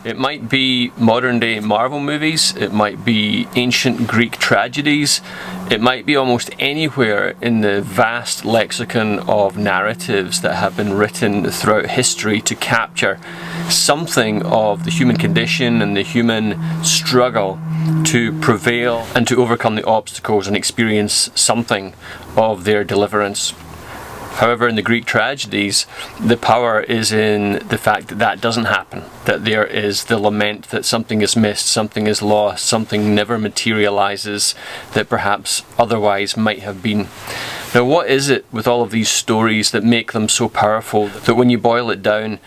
It might be modern day Marvel movies, it might be ancient Greek tragedies, it might be almost anywhere in the vast lexicon of narratives that have been written throughout history to capture something of the human condition and the human struggle to prevail and to overcome the obstacles and experience something of their deliverance. However, in the Greek tragedies, the power is in the fact that that doesn't happen, that there is the lament that something is missed, something is lost, something never materializes that perhaps otherwise might have been. Now, what is it with all of these stories that make them so powerful that when you boil it down,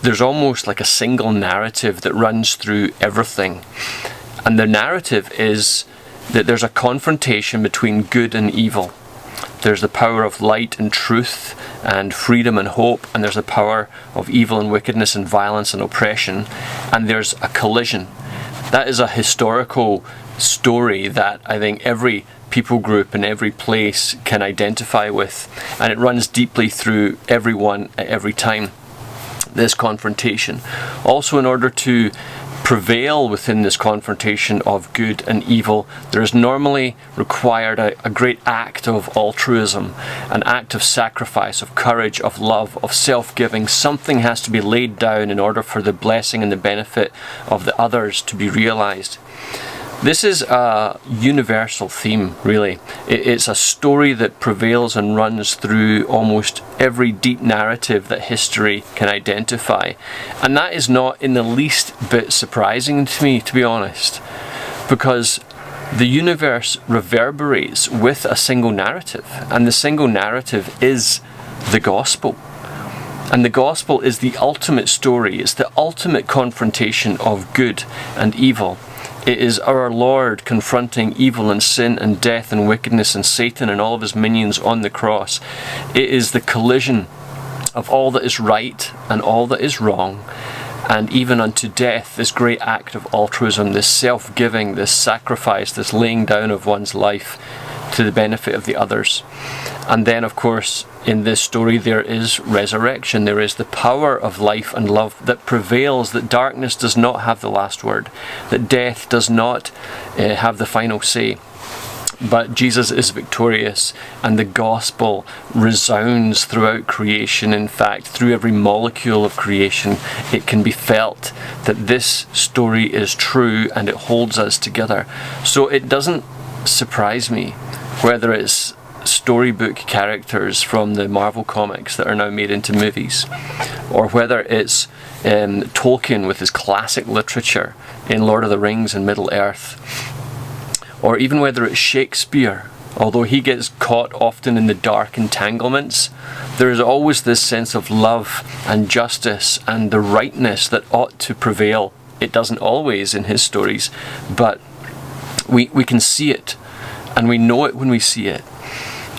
there's almost like a single narrative that runs through everything? And the narrative is that there's a confrontation between good and evil. There's the power of light and truth and freedom and hope, and there's the power of evil and wickedness and violence and oppression, and there's a collision. That is a historical story that I think every people group in every place can identify with, and it runs deeply through everyone at every time, this confrontation. Also, in order to prevail within this confrontation of good and evil, there is normally required a great act of altruism, an act of sacrifice, of courage, of love, of self-giving. Something has to be laid down in order for the blessing and the benefit of the others to be realized. This is a universal theme, really. It's a story that prevails and runs through almost every deep narrative that history can identify. And that is not in the least bit surprising to me, to be honest, because the universe reverberates with a single narrative, and the single narrative is the gospel. And the gospel is the ultimate story. It's the ultimate confrontation of good and evil. It is our Lord confronting evil and sin and death and wickedness and Satan and all of his minions on the cross. It is the collision of all that is right and all that is wrong, and even unto death, this great act of altruism, this self-giving, this sacrifice, this laying down of one's life to the benefit of the others. And then, of course, in this story there is resurrection. There is the power of life and love that prevails, that darkness does not have the last word, that death does not have the final say. But Jesus is victorious, and the gospel resounds throughout creation. In fact, through every molecule of creation, it can be felt that this story is true and it holds us together. So it doesn't surprise me whether it's storybook characters from the Marvel comics that are now made into movies, or whether it's Tolkien with his classic literature in Lord of the Rings and Middle-earth, or even whether it's Shakespeare. Although he gets caught often in the dark entanglements, there is always this sense of love and justice and the rightness that ought to prevail. It doesn't always in his stories, but we can see it, and we know it when we see it.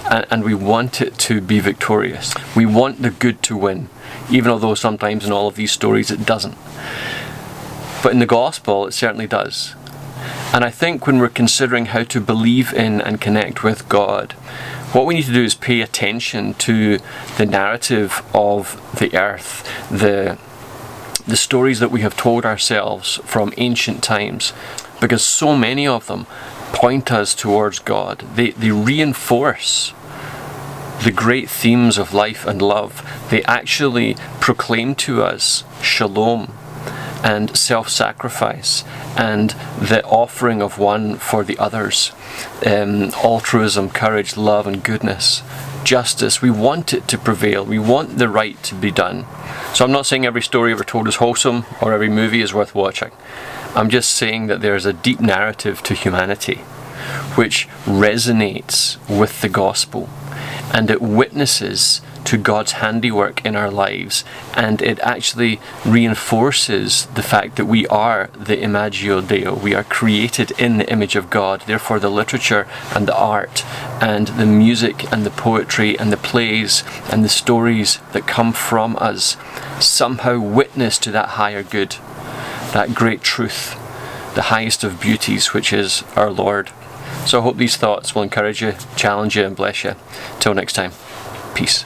And we want it to be victorious. We want the good to win, even although sometimes in all of these stories it doesn't. But in the gospel it certainly does. And I think when we're considering how to believe in and connect with God, what we need to do is pay attention to the narrative of the earth, the stories that we have told ourselves from ancient times, because so many of them point us towards God. They reinforce the great themes of life and love. They actually proclaim to us shalom and self-sacrifice and the offering of one for the others, altruism, courage, love and goodness, justice. We want it to prevail. We want the right to be done. So I'm not saying every story ever told is wholesome or every movie is worth watching. I'm just saying that there's a deep narrative to humanity which resonates with the gospel, and it witnesses to God's handiwork in our lives, and it actually reinforces the fact that we are the Imago Dei. We are created in the image of God. Therefore the literature and the art and the music and the poetry and the plays and the stories that come from us somehow witness to that higher good, that great truth, the highest of beauties, which is our Lord. So I hope these thoughts will encourage you, challenge you and bless you. Till next time, peace.